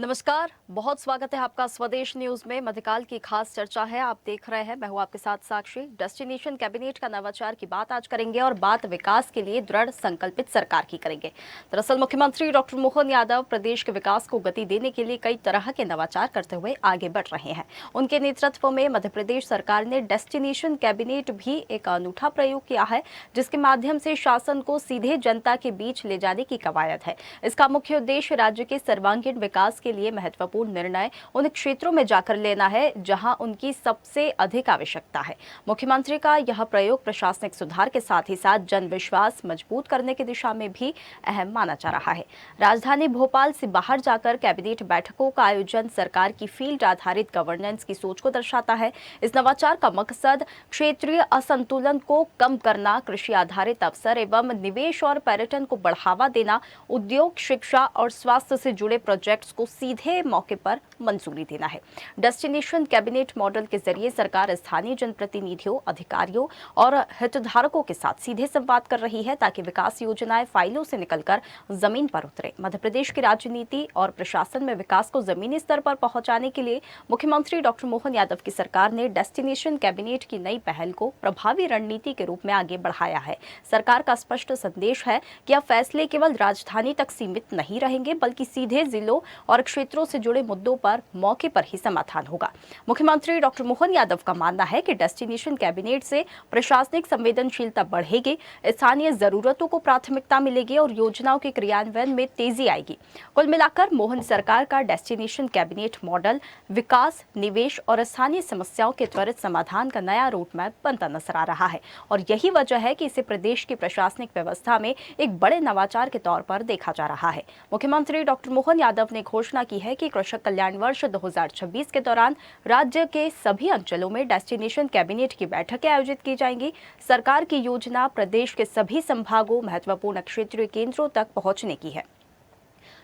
नमस्कार, बहुत स्वागत है आपका स्वदेश न्यूज में। मध्यकाल की खास चर्चा है, आप देख रहे हैं। मैं हूं आपके साथ साक्षी। डेस्टिनेशन कैबिनेट का नवाचार की बात आज करेंगे और बात विकास के लिए दृढ़ संकल्पित सरकार की करेंगे। दरअसल मुख्यमंत्री डॉक्टर मोहन यादव प्रदेश के विकास को गति देने के लिए कई तरह के नवाचार करते हुए आगे बढ़ रहे हैं। उनके नेतृत्व में मध्य प्रदेश सरकार ने डेस्टिनेशन कैबिनेट भी एक अनूठा प्रयोग किया है, जिसके माध्यम से शासन को सीधे जनता के बीच ले जाने की कवायद है। इसका मुख्य उद्देश्य राज्य के सर्वांगीण विकास के लिए महत्वपूर्ण निर्णय उन क्षेत्रों में जाकर लेना है जहां उनकी सबसे अधिक आवश्यकता है। मुख्यमंत्री का यह प्रयोग प्रशासनिक सुधार के साथ ही साथ जन विश्वास मजबूत करने की दिशा में भी अहम माना जा रहा है। राजधानी भोपाल से बाहर जाकर कैबिनेट बैठकों का आयोजन सरकार की फील्ड आधारित गवर्नेंस की सोच को दर्शाता है। इस नवाचार का मकसद क्षेत्रीय असंतुलन को कम करना, कृषि आधारित अवसर एवं निवेश और पर्यटन को बढ़ावा देना, उद्योग, शिक्षा और स्वास्थ्य से जुड़े प्रोजेक्ट्स को सीधे मौके पर मंजूरी देना है। डेस्टिनेशन कैबिनेट मॉडल के जरिए सरकार स्थानीय जनप्रतिनिधियों, अधिकारियों और हितधारकों के साथ सीधे संवाद कर रही है, ताकि विकास योजनाएं फाइलों से निकलकर जमीन पर उतरे। मध्य प्रदेश की राजनीति और प्रशासन में विकास को जमीनी स्तर पर पहुंचाने के लिए मुख्यमंत्री डॉक्टर मोहन यादव की सरकार ने डेस्टिनेशन कैबिनेट की नई पहल को प्रभावी रणनीति के रूप में आगे बढ़ाया है। सरकार का स्पष्ट संदेश है कि अब फैसले केवल राजधानी तक सीमित नहीं रहेंगे, बल्कि सीधे जिलों और क्षेत्रों से जुड़े मुद्दों पर मौके पर ही समाधान होगा। मुख्यमंत्री डॉक्टर मोहन यादव का मानना है कि डेस्टिनेशन कैबिनेट से प्रशासनिक संवेदनशीलता बढ़ेगी, स्थानीय जरूरतों को प्राथमिकता मिलेगी और योजनाओं के क्रियान्वयन में तेजी आएगी। कुल मिलाकर मोहन सरकार का डेस्टिनेशन कैबिनेट मॉडल विकास, निवेश और स्थानीय समस्याओं के त्वरित समाधान का नया रूट मैप बनता नजर आ रहा है और यही वजह है कि इसे प्रदेश की प्रशासनिक व्यवस्था में एक बड़े नवाचार के तौर पर देखा जा रहा है। मुख्यमंत्री डॉक्टर मोहन यादव ने घोषणा की है कि कृषक कल्याण वर्ष 2026 के दौरान राज्य के सभी अंचलों में डेस्टिनेशन कैबिनेट की बैठकें आयोजित की जाएंगी। सरकार की योजना प्रदेश के सभी संभागों, महत्वपूर्ण क्षेत्रीय केंद्रों तक पहुंचने की है।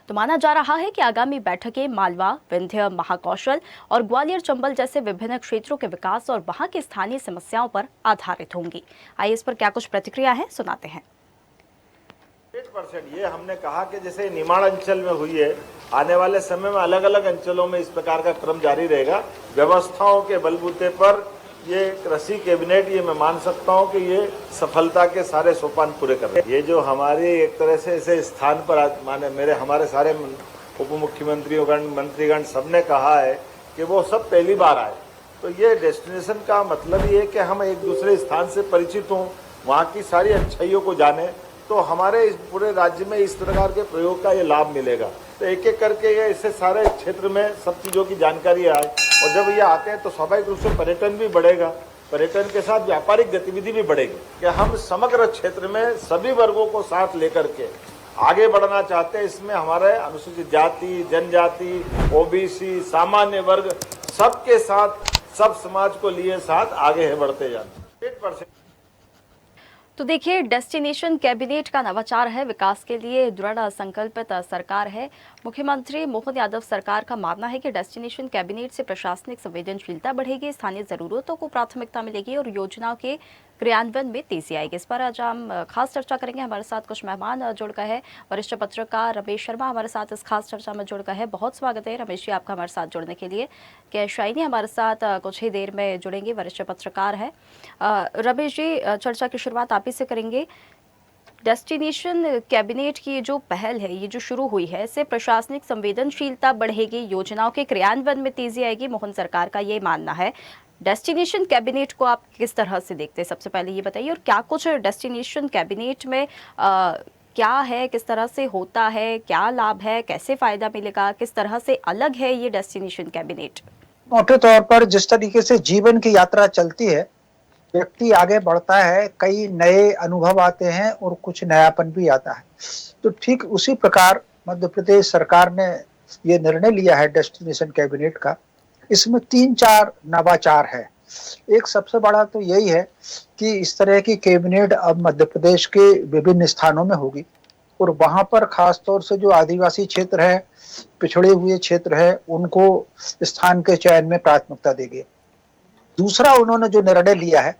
तो माना जा रहा है कि आगामी बैठकें मालवा, विंध्य, महाकौशल और ग्वालियर चंबल जैसे विभिन्न क्षेत्रों के विकास और वहां की स्थानीय समस्याओं पर आधारित होंगी। आइए इस पर क्या कुछ प्रतिक्रिया है, सुनाते हैं। 1% ये हमने कहा कि जैसे निमाड़ अंचल में हुई है, आने वाले समय में अलग अलग अंचलों में इस प्रकार का क्रम जारी रहेगा। व्यवस्थाओं के बलबूते पर ये कृषि कैबिनेट, ये मैं मान सकता हूँ कि ये सफलता के सारे सोपान पूरे कर रहे हैं। ये जो हमारे एक तरह से ऐसे स्थान पर माने हमारे सारे उप मुख्यमंत्रियों मंत्रीगण सबने कहा है कि वो सब पहली बार आए, तो ये डेस्टिनेशन का मतलब ये है कि हम एक दूसरे स्थान से परिचित हों, वहाँ की सारी अच्छाइयों को जाने, तो हमारे इस पूरे राज्य में इस प्रकार के प्रयोग का ये लाभ मिलेगा। तो एक एक करके ये इससे सारे क्षेत्र में सब चीज़ों की जानकारी आए और जब ये आते हैं तो स्वाभाविक रूप से पर्यटन भी बढ़ेगा, पर्यटन के साथ व्यापारिक गतिविधि भी बढ़ेगी। कि हम समग्र क्षेत्र में सभी वर्गों को साथ लेकर के आगे बढ़ना चाहते हैं। इसमें हमारे अनुसूचित जाति, जनजाति, ओबीसी, सामान्य वर्ग सबके साथ, सब समाज को लिए साथ आगे बढ़ते जाते। 1% तो देखिए, डेस्टिनेशन कैबिनेट का नवाचार है, विकास के लिए दृढ़ संकल्पित सरकार है। मुख्यमंत्री मोहन यादव सरकार का मानना है कि डेस्टिनेशन कैबिनेट से प्रशासनिक संवेदनशीलता बढ़ेगी, स्थानीय जरूरतों को प्राथमिकता मिलेगी और योजनाओं के क्रियान्वयन में तेजी आएगी। इस पर आज हम खास चर्चा करेंगे। हमारे साथ कुछ मेहमान जुड़ गए हैं। वरिष्ठ पत्रकार रमेश शर्मा हमारे साथ इस खास चर्चा में जुड़ गए हैं। बहुत स्वागत है रमेश जी आपका हमारे साथ जुड़ने के लिए। क्या शाइनी हमारे साथ कुछ ही देर में जुड़ेंगे, वरिष्ठ पत्रकार है। रमेश जी, चर्चा की शुरुआत आप ही से करेंगे। डेस्टिनेशन कैबिनेट की जो पहल है, ये जो शुरू हुई है, इससे प्रशासनिक संवेदनशीलता बढ़ेगी, योजनाओं के क्रियान्वयन में तेजी आएगी, मोहन सरकार का ये मानना है। डेस्टिनेशन कैबिनेट को आप किस तरह से देखते हैं, सबसे पहले ये बताइए, और क्या कुछ डेस्टिनेशन कैबिनेट में क्या है, किस तरह से होता है, क्या लाभ है, कैसे फायदा मिलेगा, किस तरह से अलग है ये डेस्टिनेशन कैबिनेट? मोटे तौर पर जिस तरीके से जीवन की यात्रा चलती है, व्यक्ति आगे बढ़ता है, कई नए अनुभव आते हैं और कुछ नयापन भी आता है। तो ठीक उसी प्रकार मध्य प्रदेश सरकार ने ये निर्णय लिया है डेस्टिनेशन कैबिनेट का। इसमें 3-4 नवाचार है। एक सबसे बड़ा तो यही है कि इस तरह की कैबिनेट अब मध्य प्रदेश के विभिन्न स्थानों में होगी और वहां पर खास तौर से जो आदिवासी क्षेत्र है, पिछड़े हुए क्षेत्र है, उनको स्थान के चयन में प्राथमिकता देगी। दूसरा उन्होंने जो निर्णय लिया है,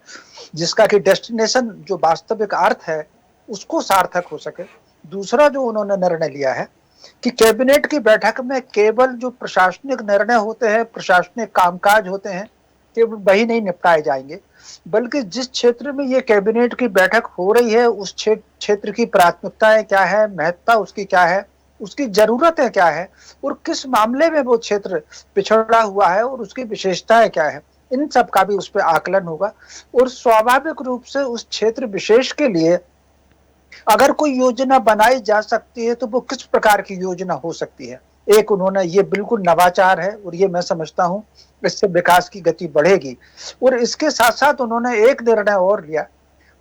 जिसका कि डेस्टिनेशन जो वास्तविक अर्थ है उसको सार्थक हो सके, दूसरा जो उन्होंने निर्णय लिया है कि कैबिनेट की बैठक में केवल जो प्रशासनिक निर्णय होते हैं, प्रशासनिक कामकाज होते हैं, केवल वही नहीं निपटाए जाएंगे, बल्कि जिस क्षेत्र में ये कैबिनेट की बैठक हो रही है उस क्षेत्र की प्राथमिकताएं क्या है, महत्ता उसकी क्या है, उसकी जरूरतें क्या है, और किस मामले में वो क्षेत्र पिछड़ा हुआ है और उसकी विशेषताएं क्या है, इन सब का भी उस पर आकलन होगा। और स्वाभाविक रूप से उस क्षेत्र विशेष के लिए अगर कोई योजना बनाई जा सकती है तो वो किस प्रकार की योजना हो सकती है। एक उन्होंने ये बिल्कुल नवाचार है और ये मैं समझता हूं इससे विकास की गति बढ़ेगी। और इसके साथ साथ उन्होंने एक निर्णय और लिया,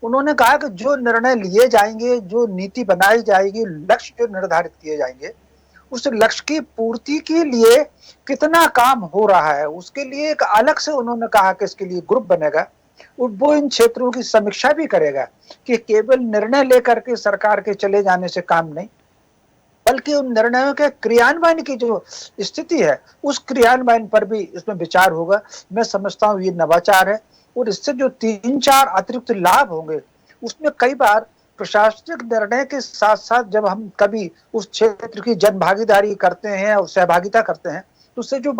उन्होंने कहा कि जो निर्णय लिए जाएंगे, जो नीति बनाई जाएगी, लक्ष्य जो निर्धारित किए जाएंगे, उस लक्ष्य की पूर्ति के लिए कितना काम हो रहा है, उसके लिए एक अलग से उन्होंने कहा कि इसके लिए ग्रुप बनेगा और वो इन क्षेत्रों की समीक्षा भी करेगा कि केवल निर्णय लेकर के सरकार के चले जाने से काम नहीं, बल्कि उन निर्णयों के क्रियान्वयन की जो स्थिति है उस क्रियान्वयन पर भी इसमें विचार होगा। मैं समझता हूँ ये नवाचार है और इससे जो 3-4 अतिरिक्त लाभ होंगे उसमें कई बार प्रशासनिक निर्णय के साथ साथ जब हम कभी उस क्षेत्र की जन भागीदारी करते हैं और सहभागिता करते हैं तो उससे जो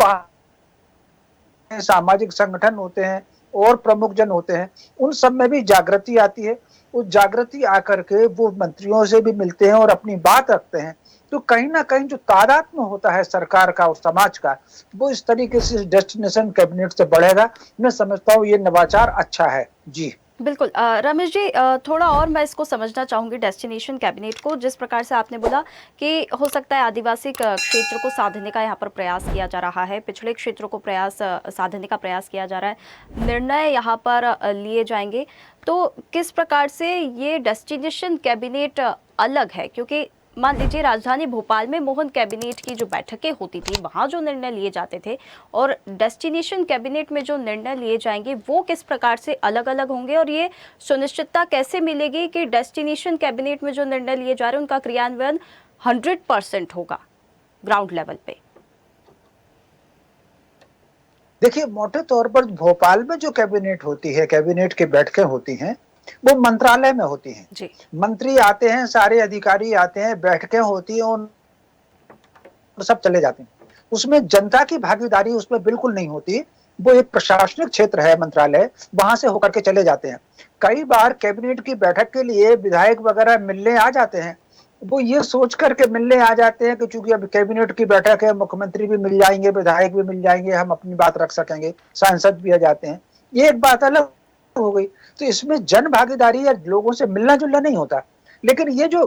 सामाजिक संगठन होते हैं और प्रमुख जन होते हैं उन सब में भी जागृति आती है। उस जागृति आकर के वो मंत्रियों से भी मिलते हैं और अपनी बात रखते हैं, तो कहीं ना कहीं जो तादात्म्य होता है सरकार का और समाज का वो इस तरीके से डेस्टिनेशन कैबिनेट से बढ़ेगा। मैं समझता हूँ ये नवाचार अच्छा है। जी बिल्कुल रमेश जी, थोड़ा और मैं इसको समझना चाहूंगी डेस्टिनेशन कैबिनेट को। जिस प्रकार से आपने बोला कि हो सकता है आदिवासी क्षेत्र को साधने का यहाँ पर प्रयास किया जा रहा है, पिछड़े क्षेत्रों को साधने का प्रयास किया जा रहा है, निर्णय यहाँ पर लिए जाएंगे, तो किस प्रकार से ये डेस्टिनेशन कैबिनेट अलग है? क्योंकि मान लीजिए राजधानी भोपाल में मोहन कैबिनेट की जो बैठकें होती थी वहाँ जो निर्णय लिए जाते थे और डेस्टिनेशन कैबिनेट में जो निर्णय लिए जाएंगे वो किस प्रकार से अलग अलग होंगे, और ये सुनिश्चितता कैसे मिलेगी कि डेस्टिनेशन कैबिनेट में जो निर्णय लिए जा रहे हैं उनका क्रियान्वयन 100% होगा ग्राउंड लेवल पे? देखिए, मोटे तौर पर भोपाल में जो कैबिनेट होती है, कैबिनेट की बैठकें होती हैं, वो मंत्रालय में होती हैं जी। मंत्री आते हैं, सारे अधिकारी आते हैं, बैठकें होती हैं और सब चले जाते हैं। उसमें जनता की भागीदारी उसमें बिल्कुल नहीं होती। वो एक प्रशासनिक क्षेत्र है मंत्रालय, वहां से होकर के चले जाते हैं। कई बार कैबिनेट की बैठक के लिए विधायक वगैरह मिलने आ जाते हैं, वो ये सोच करके मिलने आ जाते हैं कि चूंकि अब कैबिनेट की बैठक है, मुख्यमंत्री भी मिल जाएंगे, विधायक भी मिल जाएंगे, हम अपनी बात रख सकेंगे, सांसद भी आ जाते हैं। ये एक बात अलग हो गई। तो इसमें जन भागीदारी या लोगों से मिलना जुलना नहीं होता। लेकिन ये जो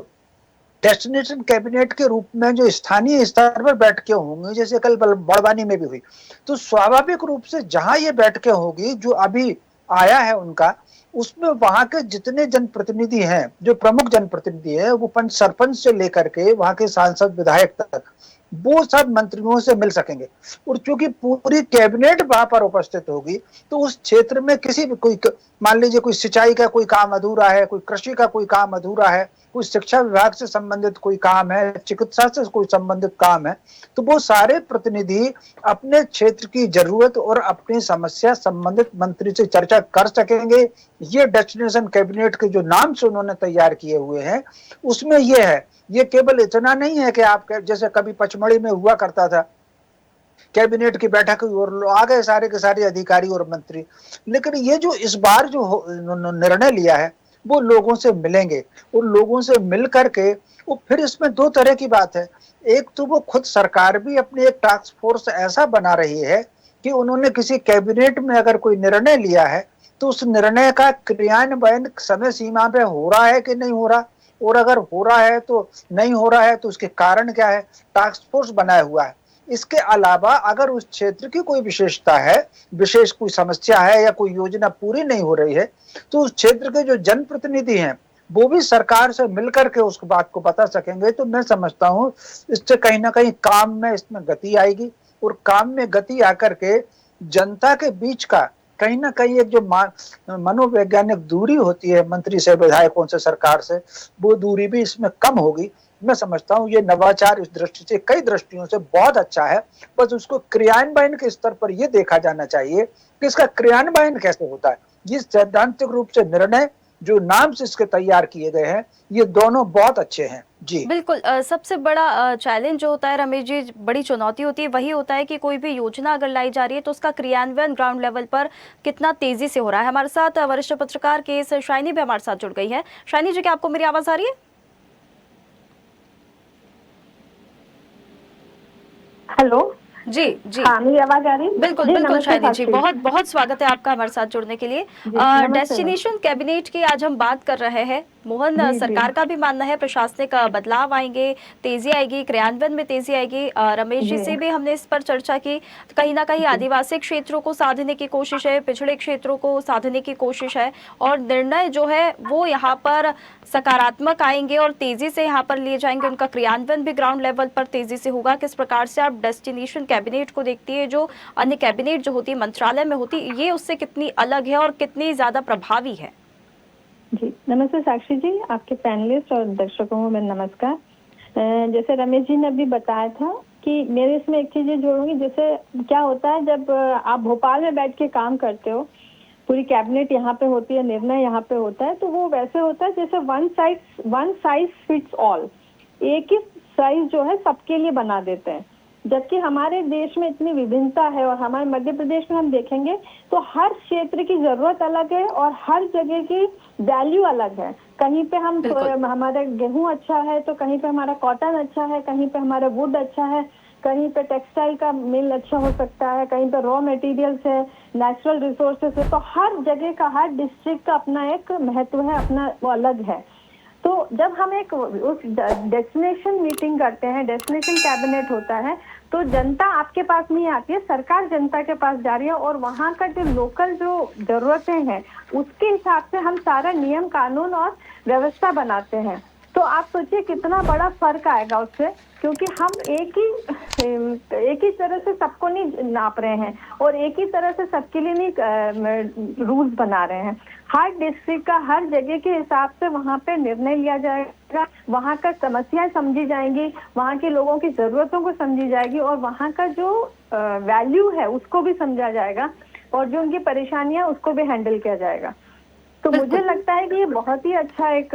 डेस्टिनेशन कैबिनेट के रूप में जो स्थानीय स्तर पर बैठकें होंगी, जैसे कल बड़वानी में भी हुई, तो स्वाभाविक रूप से जहां ये बैठकें होगी जो अभी आया है उनका, उसमें वहां के जितने जनप्रतिनिधि हैं, जो प्रमुख जनप्रतिनिधि है, वो पंच सरपंच से लेकर के वहां के सांसद विधायक तक, वो सब मंत्रियों से मिल सकेंगे। और चूंकि पूरी कैबिनेट वहां पर उपस्थित होगी तो उस क्षेत्र में किसी भी कोई, मान लीजिए कोई सिंचाई का कोई काम अधूरा है, कोई कृषि का कोई काम अधूरा है, कोई शिक्षा विभाग से संबंधित कोई काम है, चिकित्सा से कोई संबंधित काम है, तो वो सारे प्रतिनिधि अपने क्षेत्र की जरूरत और अपनी समस्या संबंधित मंत्री से चर्चा कर सकेंगे। ये डेस्टिनेशन कैबिनेट के जो नाम से उन्होंने तैयार किए हुए हैं उसमें ये है। ये केवल इतना नहीं है कि आप जैसे कभी पचमढ़ी में हुआ करता था, कैबिनेट की बैठक और आ गए सारे के सारे अधिकारी और मंत्री, लेकिन ये जो इस बार जो निर्णय लिया है वो लोगों से मिलेंगे और लोगों से मिल करके वो फिर इसमें दो तरह की बात है। एक तो वो खुद सरकार भी अपनी एक टास्क फोर्स ऐसा बना रही है कि उन्होंने किसी कैबिनेट में अगर कोई निर्णय लिया है तो उस निर्णय का क्रियान्वयन समय सीमा पे हो रहा है कि नहीं हो रहा, और अगर हो रहा है तो नहीं हो रहा है तो उसके कारण क्या है, टास्क फोर्स बनाया हुआ है। इसके अलावा अगर उस क्षेत्र की कोई विशेषता है, विशेष कोई समस्या है या कोई योजना पूरी नहीं हो रही है, तो उस क्षेत्र के जो जनप्रतिनिधि हैं वो भी सरकार से मिलकर के उस बात को बता सकेंगे। तो मैं समझता हूं इससे कहीं ना कहीं काम में इसमें गति आएगी, और काम में गति आकर के जनता के बीच का कहीं ना कहीं एक जो मनोवैज्ञानिक दूरी होती है मंत्री से, विधायकों से, सरकार से, वो दूरी भी इसमें कम होगी। मैं समझता हूँ ये नवाचार इस दृष्टि से, कई दृष्टियों से बहुत अच्छा है। बस उसको क्रियान्वयन के स्तर पर यह देखा जाना चाहिए कि इसका क्रियान्वयन कैसे होता है। ये सैद्धांतिक रूप से निर्णय जो नाम से इसके तैयार किए गए हैं, ये दोनों बहुत अच्छे हैं। जी बिल्कुल सबसे बड़ा चैलेंज जो होता है रमेश जी, बड़ी चुनौती होती है, वही होता है कि कोई भी योजना अगर लाई जा रही है तो उसका क्रियान्वयन ग्राउंड लेवल पर कितना तेजी से हो रहा है। हमारे साथ वरिष्ठ पत्रकार के एस शाइनी भी हमारे साथ जुड़ गई है। शाइनी जी, क्या आपको मेरी आवाज आ रही है? हेलो जी जी, हाँ, मेरी आवाज आ रही है? बिल्कुल जी, बिल्कुल नमस्ते शाइनी जी, साक्षी। बहुत बहुत स्वागत है आपका हमारे साथ जुड़ने के लिए। जी, नमस्ते डेस्टिनेशन कैबिनेट की आज हम बात कर रहे हैं। मोहन जी, सरकार का भी मानना है प्रशासनिक बदलाव आएंगे, तेजी आएगी, क्रियान्वयन में तेजी आएगी। रमेश जी जी, से भी हमने इस पर चर्चा की। तो कहीं ना कहीं जी, आदिवासी क्षेत्रों को साधने की कोशिश है, पिछड़े क्षेत्रों को साधने की कोशिश है, और निर्णय जो है वो यहाँ पर सकारात्मक आएंगे और तेजी से यहाँ पर लिए जाएंगे। उनका क्रियान्वयन भी ग्राउंड लेवल पर तेजी से होगा। किस प्रकार से आप डेस्टिनेशन कैबिनेट को देखती है, जो अन्य कैबिनेट जो होती है मंत्रालय में होती, ये उससे कितनी अलग है और कितनी ज्यादा प्रभावी है? जी, नमस्ते साक्षी जी, आपके पैनलिस्ट और दर्शकों को मेरा नमस्कार। जैसे रमेश जी ने अभी बताया था कि मेरे इसमें एक चीज ये जोड़ूंगी, जैसे क्या होता है जब आप भोपाल में बैठ के काम करते हो, पूरी कैबिनेट यहाँ पे होती है, निर्णय यहाँ पे होता है, तो वो वैसे होता है जैसे वन साइज फिट्स ऑल, एक ही साइज जो है सबके लिए बना देते हैं। जबकि हमारे देश में इतनी विभिन्नता है, और हमारे मध्य प्रदेश में हम देखेंगे तो हर क्षेत्र की जरूरत अलग है और हर जगह की वैल्यू अलग है। कहीं पे हमारा गेहूं अच्छा है तो कहीं पे हमारा कॉटन अच्छा है, कहीं पे हमारा वुड अच्छा है, कहीं पे टेक्सटाइल का मिल अच्छा हो सकता है, कहीं पे रॉ मटेरियल्स है, नेचुरल रिसोर्सेस है। तो हर जगह का, हर डिस्ट्रिक्ट का अपना एक महत्व है, अपना वो अलग है। तो जब हम एक उस डेस्टिनेशन मीटिंग करते हैं, डेस्टिनेशन कैबिनेट होता है, तो जनता आपके पास नहीं आती है, सरकार जनता के पास जा रही है, और वहाँ का जो लोकल जो जरूरतें हैं उसके हिसाब से हम सारा नियम कानून और व्यवस्था बनाते हैं। तो आप सोचिए कितना बड़ा फर्क आएगा उससे, क्योंकि हम एक ही तरह से सबको नहीं नाप रहे हैं और एक ही तरह से सबके लिए नहीं रूल्स बना रहे हैं। हर डिस्ट्रिक्ट का, हर जगह के हिसाब से वहाँ पे निर्णय लिया जाएगा, वहाँ का समस्याएं समझी जाएंगी, वहाँ के लोगों की जरूरतों को समझी जाएगी, और वहाँ का जो वैल्यू है उसको भी समझा जाएगा, और जो उनकी परेशानियां उसको भी हैंडल किया जाएगा। तो मुझे लगता है कि ये बहुत ही अच्छा एक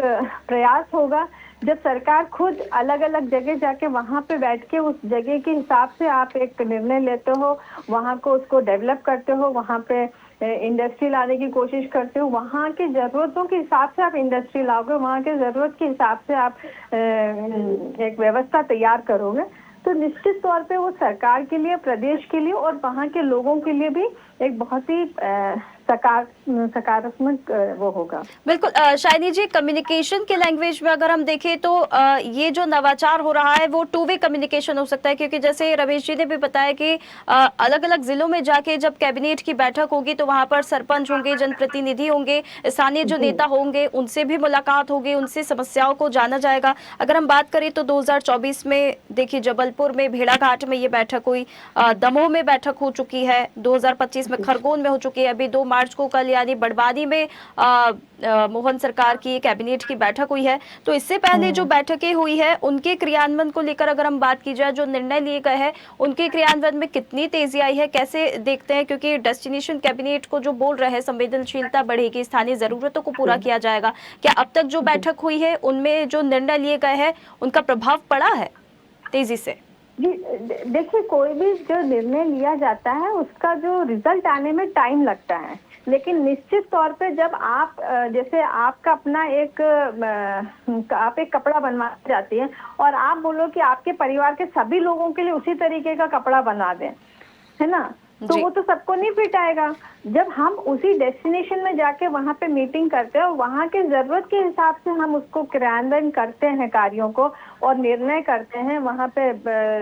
प्रयास होगा जब सरकार खुद अलग अलग जगह जाके वहाँ पे बैठ के उस जगह के हिसाब से आप एक निर्णय लेते हो, वहाँ को उसको डेवलप करते हो, वहाँ पे इंडस्ट्री लाने की कोशिश करते हो, वहाँ की जरूरतों के हिसाब से आप इंडस्ट्री लाओगे, वहाँ के जरूरत के हिसाब से आप एक व्यवस्था तैयार करोगे। तो निश्चित तौर पे वो सरकार के लिए, प्रदेश के लिए और वहाँ के लोगों के लिए भी एक बहुत ही सकारात्मक वो होगा। बिल्कुल शाइनी जी, कम्युनिकेशन के लैंग्वेज में अगर हम देखें तो ये जो नवाचार हो रहा है वो टू वे कम्युनिकेशन हो सकता है, क्योंकि जैसे रमेश जी ने भी बताया कि अलग अलग जिलों में जाके जब कैबिनेट की बैठक होगी तो वहां पर सरपंच होंगे, जनप्रतिनिधि होंगे, स्थानीय जो नेता होंगे, उनसे भी मुलाकात होगी, उनसे समस्याओं को जाना जाएगा। अगर हम बात करें तो 2024 में देखिए जबलपुर में भेड़ाघाट में ये बैठक हुई, दमोह में बैठक हो चुकी है, 2025 में खरगोन में हो चुकी है, अभी 2 मार्च को कल यानी बड़वानी में मोहन सरकार की कैबिनेट की बैठक हुई है। तो इससे पहले जो बैठकें हुई है उनके क्रियान्वयन को लेकर अगर हम बात की जाए, जो निर्णय लिए गए हैं उनके क्रियान्वयन में कितनी तेजी आई है, कैसे देखते हैं? क्योंकि डेस्टिनेशन कैबिनेट को जो बोल रहे हैं संवेदनशीलता बढ़ेगी, स्थानीय जरूरतों को पूरा किया जाएगा, क्या अब तक जो बैठक हुई है उनमें जो निर्णय लिए गए हैं उनका प्रभाव पड़ा है तेजी से? जी देखिए, कोई भी जो निर्णय लिया जाता है उसका जो रिजल्ट आने में टाइम लगता है, लेकिन निश्चित तौर पे जब आप जैसे आपका अपना आप एक कपड़ा बनवा जाती है और आप बोलो कि आपके परिवार के सभी लोगों के लिए उसी तरीके का कपड़ा बना दें, है ना, तो वो तो सबको नहीं फिट आएगा। जब हम उसी डेस्टिनेशन में जाके वहाँ पे मीटिंग करते हैं, वहाँ के जरूरत के हिसाब से हम उसको क्रियान्वयन करते हैं कार्यों को और निर्णय करते हैं, वहाँ पे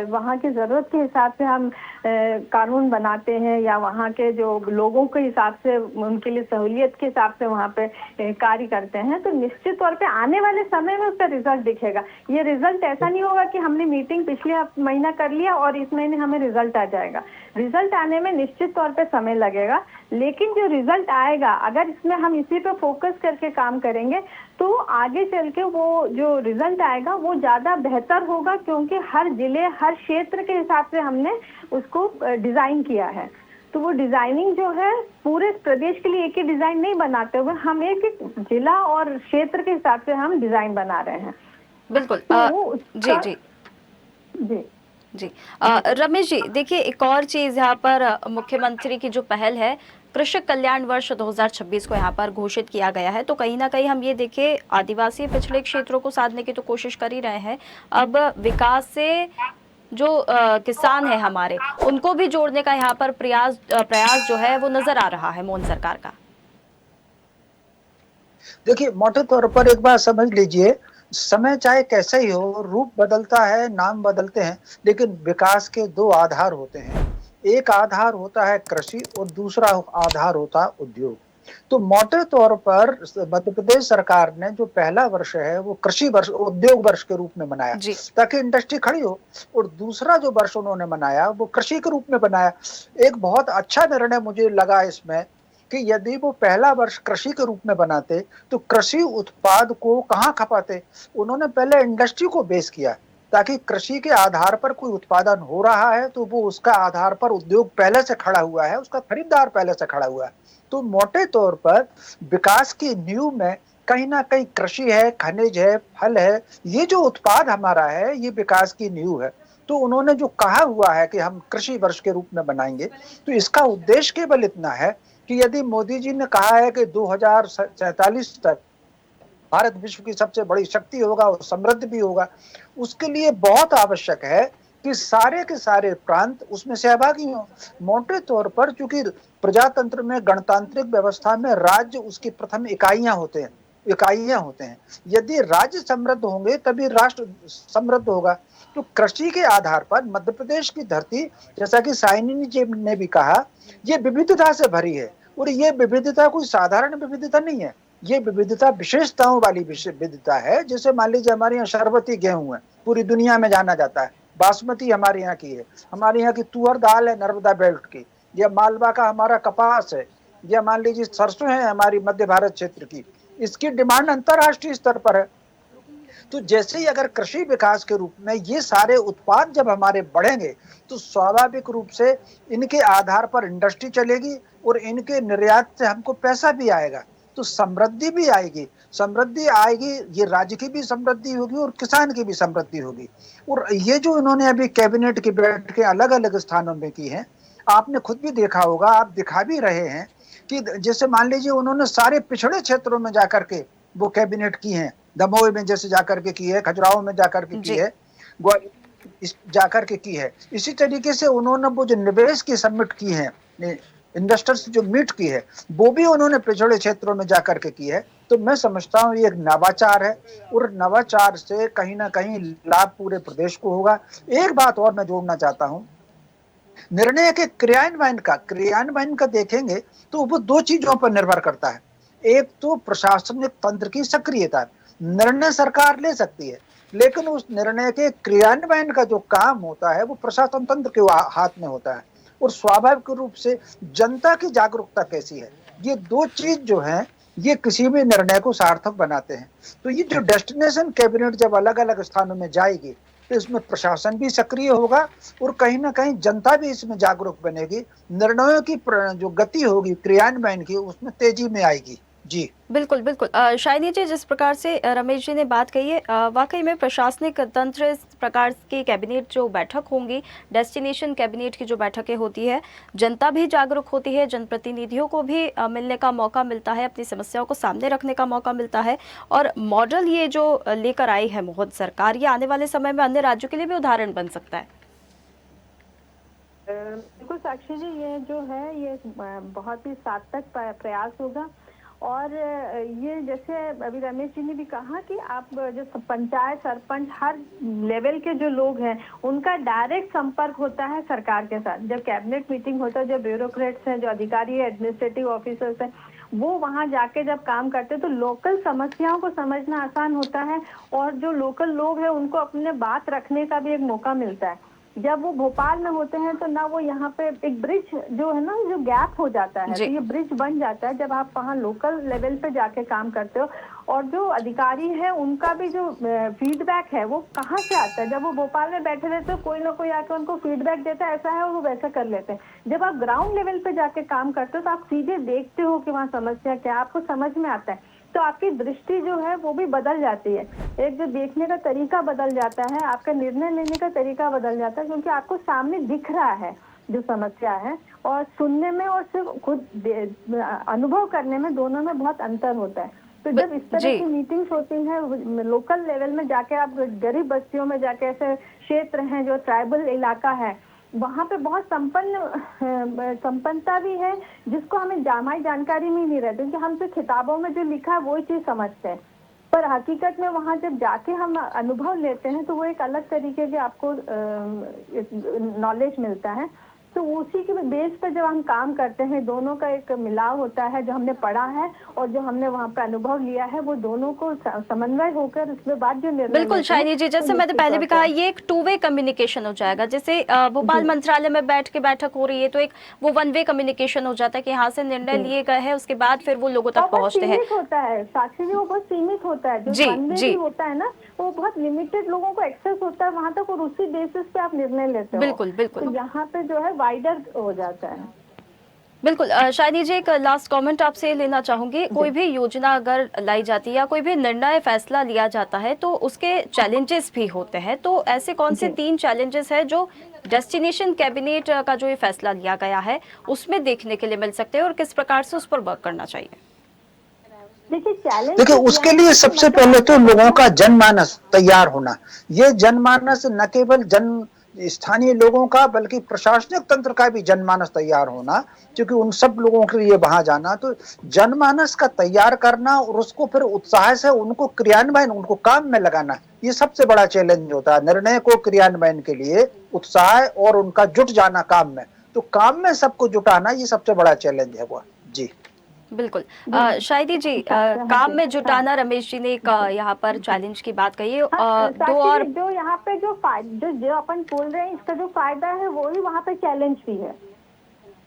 वहाँ की जरूरत के हिसाब से हम कानून बनाते हैं, या वहाँ के जो लोगों के हिसाब से उनके लिए सहूलियत के हिसाब से वहाँ पे कार्य करते हैं, तो निश्चित तौर पे आने वाले समय में उसका रिजल्ट दिखेगा। ये रिजल्ट ऐसा नहीं होगा कि हमने मीटिंग पिछले महीना कर लिया और इस महीने हमें रिजल्ट आ जाएगा। रिजल्ट आने में निश्चित तौर पे समय लगेगा, लेकिन जो रिजल्ट आएगा अगर इसमें हम इसी पे फोकस करके काम करेंगे तो आगे चल के वो जो रिजल्ट आएगा वो ज्यादा बेहतर होगा, क्योंकि हर जिले, हर क्षेत्र के हिसाब से हमने उसको डिजाइन किया है। तो वो डिजाइनिंग जो है पूरे प्रदेश के लिए एक ही डिजाइन नहीं बनाते हुए हम एक एक जिला और क्षेत्र के हिसाब से हम डिजाइन बना रहे हैं। बिल्कुल। तो जी जी जी जी। रमेश जी, देखिए एक और चीज यहाँ पर मुख्यमंत्री की जो पहल है, कृषक कल्याण वर्ष 2026 को यहाँ पर घोषित किया गया है, तो कहीं ना कहीं हम ये देखें आदिवासी पिछड़े क्षेत्रों को साधने की तो कोशिश कर ही रहे हैं, अब विकास से जो किसान है हमारे, उनको भी जोड़ने का यहाँ पर प्रयास जो है वो नजर आ रहा है मोदी सरकार का। देखिए, मोटे तौर पर एक बात समझ लीजिए, समय चाहे कैसे ही हो, रूप बदलता है, नाम बदलते हैं, लेकिन विकास के दो आधार होते हैं। एक आधार होता है कृषि और दूसरा आधार होता है उद्योग। तो मोटे तौर पर मध्य प्रदेश सरकार ने जो पहला वर्ष है वो कृषि वर्ष, उद्योग वर्ष के रूप में मनाया ताकि इंडस्ट्री खड़ी हो, और दूसरा जो वर्ष उन्होंने मनाया वो कृषि के रूप में बनाया। एक बहुत अच्छा निर्णय मुझे लगा इसमें कि यदि वो पहला वर्ष कृषि के रूप में बनाते तो कृषि उत्पाद को कहाँ खपाते। उन्होंने पहले इंडस्ट्री को बेस किया ताकि कृषि के आधार पर कोई उत्पादन हो रहा है तो वो उसका आधार पर उद्योग पहले से खड़ा हुआ है, उसका खरीदार पहले से खड़ा हुआ है। तो मोटे तौर पर विकास की नींव में कहीं ना कहीं कृषि है, खनिज है, फल है, ये जो उत्पाद हमारा है ये विकास की नींव है। तो उन्होंने जो कहा हुआ है कि हम कृषि वर्ष के रूप में बनाएंगे, तो इसका उद्देश्य केवल इतना है कि यदि मोदी जी ने कहा है कि 2047 तक भारत विश्व की सबसे बड़ी शक्ति होगा और समृद्ध भी होगा, उसके लिए बहुत आवश्यक है कि सारे के सारे प्रांत उसमें सहभागी हों। मोटे तौर पर चूंकि प्रजातंत्र में, गणतांत्रिक व्यवस्था में राज्य उसकी प्रथम इकाइयां होते हैं। यदि राज्य समृद्ध होंगे तभी राष्ट्र समृद्ध होगा। तो कृषि के आधार पर मध्य प्रदेश की धरती, जैसा कि साइनी जी ने भी कहा, ये विविधता से भरी है, और ये विविधता कोई साधारण विविधता नहीं है, ये विविधता विशेषताओं वाली विविधता है। जैसे मान लीजिए हमारे यहाँ शरबती गेहूं है, पूरी दुनिया में जाना जाता है, बासमती हमारे यहाँ की है, हमारे यहाँ की तुअर दाल है नर्मदा बेल्ट की, या मालवा का हमारा कपास है, या मान लीजिए सरसों है हमारी मध्य भारत क्षेत्र की, इसकी डिमांड अंतरराष्ट्रीय स्तर पर है। तो जैसे ही अगर कृषि विकास के रूप में ये सारे उत्पाद जब हमारे बढ़ेंगे तो स्वाभाविक रूप से इनके आधार पर इंडस्ट्री चलेगी और इनके निर्यात से हमको पैसा भी आएगा, तो समृद्धि भी आएगी। समृद्धि आएगी, ये राज्य की भी समृद्धि होगी और किसान की भी समृद्धि होगी। और ये जो इन्होंने अभी कैबिनेट की बैठकें अलग अलग स्थानों में की हैं, आपने खुद भी देखा होगा, आप दिखा भी रहे हैं कि जैसे मान लीजिए उन्होंने सारे पिछड़े क्षेत्रों में जाकर के वो कैबिनेट की हैं, दमोह में जैसे जाकर के की है, खजुराहो में जाकर के की है, ग्वालियर जाकर के की है। इसी तरीके से उन्होंने वो जो निवेश की समिट की है, इन्वेस्टर्स जो मीट की है, वो भी उन्होंने पिछड़े क्षेत्रों में जाकर के की है। तो मैं समझता हूँ ये एक नवाचार है, और नवाचार से कहीं ना कहीं लाभ पूरे प्रदेश को होगा। एक बात और मैं जोड़ना चाहता हूँ, निर्णय के क्रियान्वयन का देखेंगे तो वो दो चीजों पर निर्भर करता है। एक तो प्रशासनिक तंत्र की सक्रियता, निर्णय सरकार ले सकती है, लेकिन उस निर्णय के क्रियान्वयन का जो काम होता है वो प्रशासन तंत्र के हाथ में होता है। और स्वाभाविक रूप से जनता की जागरूकता कैसी है, ये दो चीज जो है ये किसी भी निर्णय को सार्थक बनाते हैं। तो ये जो डेस्टिनेशन कैबिनेट जब अलग अलग स्थानों में जाएगी तो इसमें प्रशासन भी सक्रिय होगा और कहीं ना कहीं जनता भी इसमें जागरूक बनेगी। निर्णयों की जो गति होगी क्रियान्वयन की, उसमें तेजी में आएगी। जी बिल्कुल बिल्कुल। शाइनी जी, जिस प्रकार से रमेश जी ने बात कही है, वाकई में प्रशासनिक तंत्र, इस प्रकार की कैबिनेट जो बैठक होंगी, डेस्टिनेशन कैबिनेट की जो बैठकें होती है, जनता भी जागरूक होती है, जनप्रतिनिधियों को भी मिलने का मौका मिलता है, अपनी समस्याओं को सामने रखने का मौका मिलता है। और मॉडल ये जो लेकर आई है मोदी सरकार, ये आने वाले समय में अन्य राज्यों के लिए भी उदाहरण बन सकता है। बिल्कुल साक्षी जी, ये जो है ये बहुत ही सार्थक प्रयास होगा। और ये जैसे अभी रमेश जी ने भी कहा कि आप जो पंचायत, सरपंच, हर लेवल के जो लोग हैं उनका डायरेक्ट संपर्क होता है सरकार के साथ। जब कैबिनेट मीटिंग होता है, जो ब्यूरोक्रेट्स हैं, जो अधिकारी है, एडमिनिस्ट्रेटिव ऑफिसर्स हैं, वो वहां जाके जब काम करते हैं तो लोकल समस्याओं को समझना आसान होता है, और जो लोकल लोग हैं उनको अपने बात रखने का भी एक मौका मिलता है। जब वो भोपाल में होते हैं तो ना वो यहाँ पे एक ब्रिज जो है ना, जो गैप हो जाता है, जी। तो ये ब्रिज बन जाता है जब आप वहाँ लोकल लेवल पे जाके काम करते हो। और जो अधिकारी है उनका भी जो फीडबैक है वो कहाँ से आता है, जब वो भोपाल में बैठे रहते हो कोई ना कोई आके उनको फीडबैक देता है, ऐसा है, और वो वैसा कर लेते हैं। जब आप ग्राउंड लेवल पे जाके काम करते हो तो आप सीधे देखते हो कि वहाँ समस्या क्या है, आपको समझ में आता है, तो आपकी दृष्टि जो है वो भी बदल जाती है। एक जो देखने का तरीका बदल जाता है, आपका निर्णय लेने का तरीका बदल जाता है, क्योंकि आपको सामने दिख रहा है जो समस्या है, और सुनने में और सिर्फ खुद अनुभव करने में दोनों में बहुत अंतर होता है। तो जब इस तरह जी। की मीटिंग्स होती हैं लोकल लेवल में जाके, आप गरीब बस्तियों में जाके, ऐसे क्षेत्र हैं जो ट्राइबल इलाका है, वहाँ पे बहुत संपन्नता भी है जिसको हमें हमारी जानकारी में ही नहीं रहती, क्योंकि हम तो किताबों में जो लिखा है वही चीज समझते हैं, पर हकीकत में वहाँ जब जाके हम अनुभव लेते हैं तो वो एक अलग तरीके के आपको नॉलेज मिलता है। तो उसी के बेस पर जब हम काम करते हैं, दोनों का एक मिलाव होता है, जो हमने पढ़ा है और जो हमने वहाँ पे अनुभव लिया है, वो दोनों को समन्वय होकर उसके बाद जो निर्णय बिल्कुल शाइनी जी, जैसे मैंने पहले भी कहा, ये एक टू वे कम्युनिकेशन हो जाएगा। जैसे भोपाल मंत्रालय में बैठ के बैठक हो रही है तो एक वो वन वे कम्युनिकेशन हो जाता है कि यहाँ से निर्णय लिए गए हैं, उसके बाद फिर वो लोगों तक पहुँचते हैं। होता है साक्षी जी, वो बहुत सीमित होता है, जो वन वे भी होता है ना, वो बहुत लिमिटेड लोगों को एक्सेस होता है वहाँ तक, और उसी बेसिस पे आप निर्णय लेते हो। बिल्कुल बिल्कुल। तो यहाँ पे जो है वाइडर हो जाता है। बिल्कुल शाइनी जी, एक लास्ट कमेंट आपसे लेना चाहूंगी। कोई भी योजना अगर लाई जाती है या कोई भी निर्णय फैसला लिया जाता है तो उसके चैलेंजेस भी होते हैं, तो ऐसे कौन से 3 चैलेंजेस हैं जो डेस्टिनेशन कैबिनेट का जो ये फैसला लिया गया है उसमें देखने के लिए मिल सकते हैं, और किस प्रकार से उस पर वर्क करना चाहिए? देखिए, उसके लिए सबसे पहले तो लोगों का जनमानस तैयार होना। ये जनमानस न केवल स्थानीय लोगों का बल्कि प्रशासनिक तंत्र का भी जनमानस तैयार होना, क्योंकि उन सब लोगों के लिए वहां जाना, तो जनमानस का तैयार करना और उसको फिर उत्साह से उनको क्रियान्वयन, उनको काम में लगाना, ये सबसे बड़ा चैलेंज होता है। निर्णय को क्रियान्वयन के लिए उत्साह और उनका जुट जाना काम में, तो काम में सबको जुटाना, ये सबसे बड़ा चैलेंज है वो। जी बिल्कुल शाइनी जी, काम में जुटाना, रमेश जी ने एक यहाँ पर चैलेंज की बात कही है। दो और जो यहाँ पे जो अपन बोल रहे हैं, इसका जो फायदा है वो ही वहाँ पे चैलेंज भी है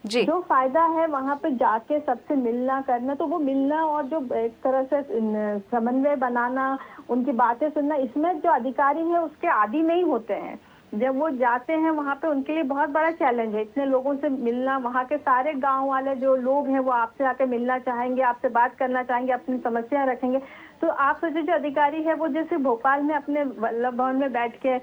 जी। जो फायदा है वहाँ पे जाके सबसे मिलना करना, तो वो मिलना और जो एक तरह से समन्वय बनाना, उनकी बातें सुनना, इसमें जो अधिकारी है उसके आदी नहीं होते हैं। जब वो जाते हैं वहाँ पे उनके लिए बहुत बड़ा चैलेंज है इतने लोगों से मिलना। वहाँ के सारे गांव वाले जो लोग हैं वो आपसे आके मिलना चाहेंगे, आपसे बात करना चाहेंगे, अपनी समस्या रखेंगे। तो आप सोचिए जो अधिकारी है वो जैसे भोपाल में अपने वल्लभ भवन में बैठ के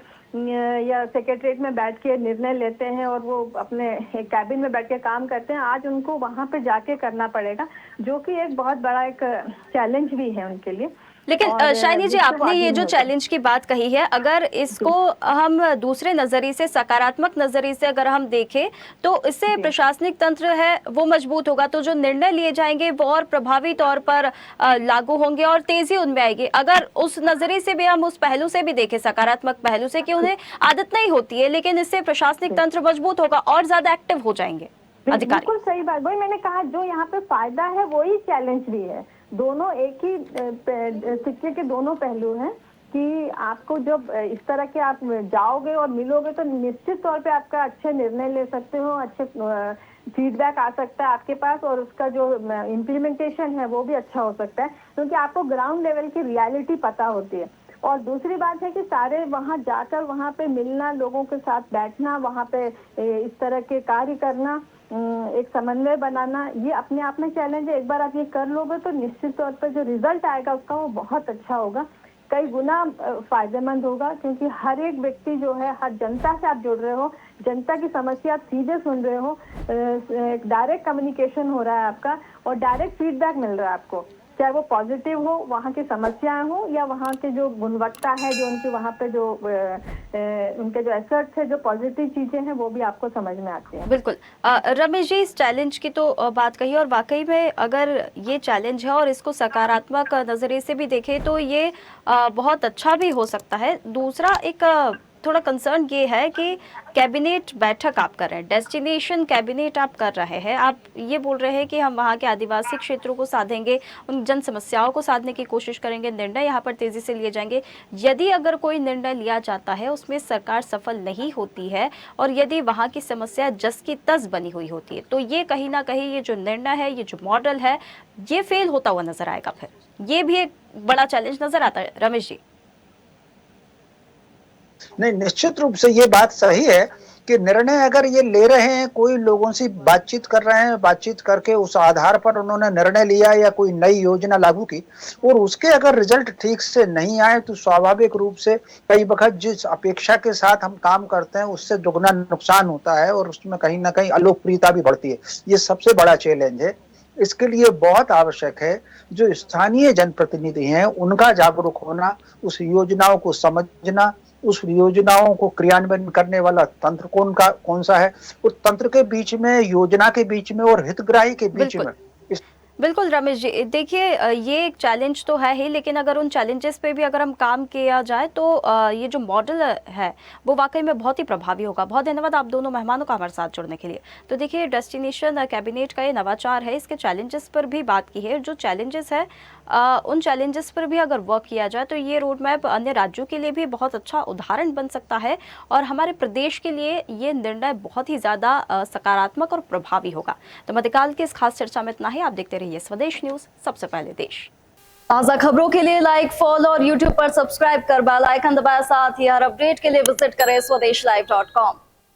या सेक्रेटरीट में बैठ के निर्णय लेते हैं और वो अपने एक कैबिन में बैठ के काम करते हैं, आज उनको वहाँ पे जाके करना पड़ेगा, जो कि एक बहुत बड़ा एक चैलेंज भी है उनके लिए। लेकिन शाइनी जी, आपने ये जो चैलेंज की बात कही है, अगर इसको हम दूसरे नजरिए से, सकारात्मक नजरिए से अगर हम देखें तो इससे प्रशासनिक तंत्र है वो मजबूत होगा, तो जो निर्णय लिए जाएंगे वो और प्रभावी तौर पर लागू होंगे और तेजी उनमें आएगी। अगर उस नजरिए से भी हम उस पहलू से भी देखें, सकारात्मक पहलू से, कि उन्हें आदत नहीं होती है, लेकिन इससे प्रशासनिक तंत्र मजबूत होगा और ज्यादा एक्टिव हो जाएंगे अधिकारी। बिल्कुल सही बात, वही मैंने कहा, जो यहाँ पे फायदा है वही चैलेंज भी है। दोनों एक ही सिक्के के दोनों पहलू हैं कि आपको जब इस तरह के आप जाओगे और मिलोगे तो निश्चित तौर पे आपका अच्छे निर्णय ले सकते हो, अच्छे फीडबैक आ सकता है आपके पास, और उसका जो इम्प्लीमेंटेशन है वो भी अच्छा हो सकता है, क्योंकि आपको ग्राउंड लेवल की रियलिटी पता होती है। और दूसरी बात है कि सारे वहाँ जाकर वहाँ पे मिलना, लोगों के साथ बैठना, वहाँ पे इस तरह के कार्य करना, एक समन्वय बनाना, ये अपने आप में चैलेंज है। एक बार आप ये कर लोगे तो निश्चित तौर पर जो रिजल्ट आएगा उसका वो बहुत अच्छा होगा, कई गुना फायदेमंद होगा, क्योंकि हर एक व्यक्ति जो है, हर जनता से आप जुड़ रहे हो, जनता की समस्या आप सीधे सुन रहे हो, डायरेक्ट कम्युनिकेशन हो रहा है आपका और डायरेक्ट फीडबैक मिल रहा है आपको, चाहे वो पॉजिटिव हो, वहाँ की समस्याएं हो, या वहाँ के जो गुणवत्ता है, जो उनके वहाँ पे जो उनके जो एफर्ट्स है, जो पॉजिटिव चीजें हैं, वो भी आपको समझ में आती हैं। बिल्कुल रमेश जी, इस चैलेंज की तो बात कही, और वाकई में अगर ये चैलेंज है और इसको सकारात्मक नजरिए से भी देखें तो ये बहुत अच्छा भी हो सकता है। दूसरा एक थोड़ा कंसर्न ये है कि कैबिनेट बैठक आप कर रहे हैं, डेस्टिनेशन कैबिनेट आप कर रहे हैं, आप ये बोल रहे हैं कि हम वहाँ के आदिवासी क्षेत्रों को साधेंगे, उन जन समस्याओं को साधने की कोशिश करेंगे, निर्णय यहाँ पर तेजी से लिए जाएंगे। यदि अगर कोई निर्णय लिया जाता है उसमें सरकार सफल नहीं होती है और यदि वहाँ की समस्या जस की तस बनी हुई होती है, तो ये कहीं ना कहीं ये जो निर्णय है, ये जो मॉडल है, ये फेल होता हुआ नजर आएगा। फिर ये भी एक बड़ा चैलेंज नजर आता है। रमेश जी। नहीं, निश्चित रूप से ये बात सही है कि निर्णय अगर ये ले रहे हैं, कोई लोगों से बातचीत कर रहे हैं, बातचीत करके उस आधार पर उन्होंने निर्णय लिया या कोई नई योजना लागू की और उसके अगर रिजल्ट ठीक से नहीं आए तो स्वाभाविक रूप से कई वक्त जिस अपेक्षा के साथ हम काम करते हैं उससे दुगना नुकसान होता है और उसमें कहीं ना कहीं अलोकप्रियता भी बढ़ती है। ये सबसे बड़ा चैलेंज है। इसके लिए बहुत आवश्यक है जो स्थानीय जनप्रतिनिधि हैं उनका जागरूक होना, उस योजनाओं को समझना, उस योजनाओं को क्रियान्वयन करने वाला तंत्र कौन सा है, उस तंत्र के बीच में, योजना के बीच में और हितग्राही के बीच में। बिल्कुल रमेश जी, देखिए ये एक चैलेंज तो है ही, लेकिन अगर उन चैलेंजेस पे भी अगर हम काम किया जाए तो ये जो मॉडल है वो वाकई में बहुत ही प्रभावी होगा। बहुत धन्यवाद आप दोनों मेहमानों का हमारे साथ जुड़ने के लिए। तो देखिए, डेस्टिनेशन कैबिनेट का ये नवाचार है, इसके चैलेंजेस पर भी बात की है। जो चैलेंजेस है उन चैलेंजेस पर भी अगर वर्क किया जाए तो ये रोड मैप अन्य राज्यों के लिए भी बहुत अच्छा उदाहरण बन सकता है और हमारे प्रदेश के लिए ये निर्णय बहुत ही ज़्यादा सकारात्मक और प्रभावी होगा। तो मध्यकाल की इस खास चर्चा में इतना ही। आप देखते रहिए स्वदेश न्यूज़, सबसे पहले देश। ताज़ा खबरों के लिए लाइक, फॉलो और यूट्यूब पर सब्सक्राइब कर बेल आइकन दबाएं। साथ ही हर अपडेट के लिए विजिट करें swedeshlive.com।